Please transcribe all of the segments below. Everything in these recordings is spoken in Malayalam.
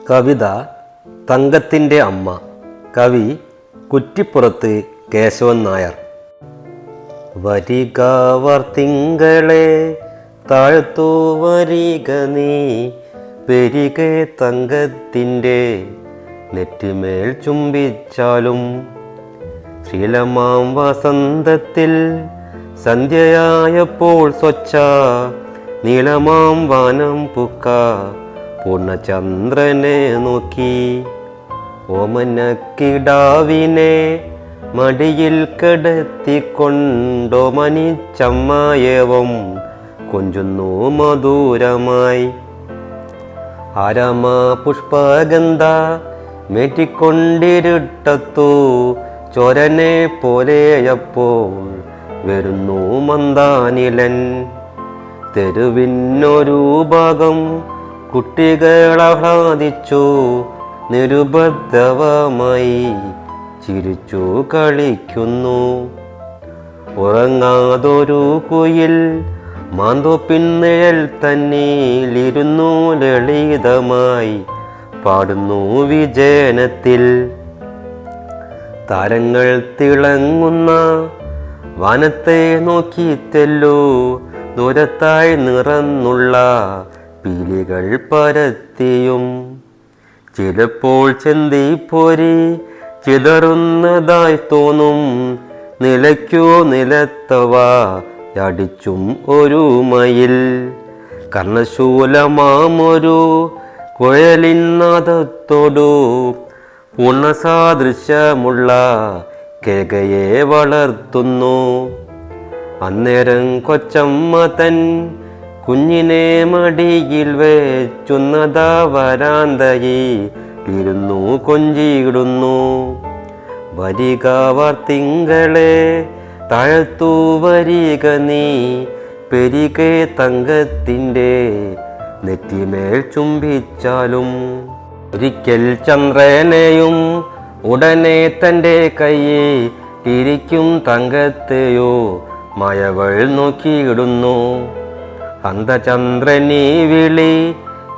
കവിത തങ്കത്തിൻ്റെ അമ്മ. കവി കുറ്റിപ്പുറത്ത് കേശവൻ നായർ. വരിക വർത്തിങ്കളെ താഴ്ത്തു വരിക നീ, വരികെ തങ്കത്തിൻ്റെ നെറ്റിമേൽ ചുംബിച്ചാലും. ശീലമാം വസന്തത്തിൽ സന്ധ്യയായപ്പോൾ സ്വച്ഛ നീളമാം വാനം പുക്ക പൂർണ്ണചന്ദ്രനെ നോക്കി. ഓമനക്കിടാവിനെ മടിയിൽ കിടത്തിക്കൊണ്ടോ മനിച്ചമ്മയവും കൊഞ്ചുന്നു മധുരമായി. ആരമ പുഷ്പഗന്ധ മേറ്റിക്കൊണ്ടിരുട്ടത്തു ചോരനെ പോലെയപ്പോൾ വരുന്നു മന്ദാനിലൻ. തെരുവിനൊരു ഭാഗം കുട്ടികളാഹ്ലാദിച്ചു നിരുബദ്ധവമായി ചിരിച്ചു കളിക്കുന്നു. ഉറങ്ങാതൊരു കുയിൽ മാന്തോപ്പിൻ നിഴൽ തന്നിലിരുന്നു ലളിതമായി പാടുന്നു വിജനത്തിൽ. താരങ്ങൾ തിളങ്ങുന്ന വനത്തെ നോക്കിത്തെല്ലു ദൂരത്തായി നിറന്നുള്ള പീലികൾ പരത്തിയും. ചിലപ്പോൾ ചെന്തിപ്പൊരി ചിതറുന്നതായി തോന്നും, നിലയ്ക്കോ നിലത്തവ അടിച്ചും ഒരു മയിൽ. കർണശൂലമാമൊരു കുഴലിനാദത്തോടു പൂർണ്ണസാദൃശ്യമുള്ള കേകയെ വളർത്തുന്നു. അന്നേരം കൊച്ചമ്മ തൻ കുഞ്ഞിനെ മടിയിൽ വെച്ചുന്നതാ വരാന്തയിൽ ഇരുന്നു കൊഞ്ചിടുന്നു. വരിക വർത്തിങ്കളെ താഴ്ത്തു വരിക നീ, പെരികെ തങ്കത്തിൻ്റെ നെറ്റിമേൽ ചുംബിച്ചാലും. ഒരിക്കൽ ചന്ദ്രനെയും ഉടനെ തൻ്റെ കയ്യിൽ ഇരിക്കും തങ്കത്തെയോ മയവൾ നോക്കിയിടുന്നു. അന്ധചന്ദ്രനീ വിളി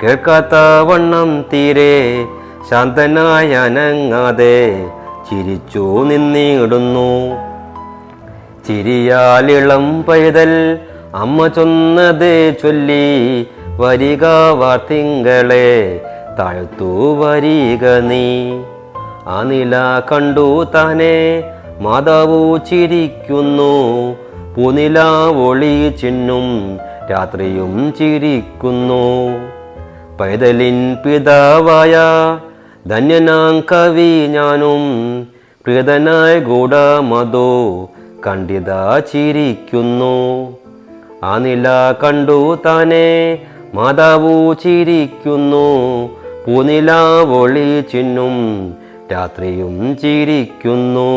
കേൾക്കാത്ത വണ്ണം തീരെ ശാന്തനായ അനങ്ങാതെ ചിരിച്ചു നിന്നിടുന്നു. ചിരിയാലിളം പൈതൽ അമ്മ ചൊന്നതേ ചൊല്ലി, വരിക വാർത്തിങ്കളെ താഴ്ത്തു വരിക നീ. ആ നില കണ്ടു താനെ മാതാവു ചിരിക്കുന്നു, പൂനില ഒളി ചിന്നും രാത്രിയും ചിരിക്കുന്നു. പൈതലിൻ പിതാവായ ധന്യനാം കവി ഞാനും, പ്രിയതനായ ഗൂഢമതോ കണ്ടിത ചിരിക്കുന്നു. ആ നില കണ്ടു താനെ മാതാവു ചിരിക്കുന്നു, പൂനില ഒളി ചിന്നും രാത്രിയും ചിരിക്കുന്നു.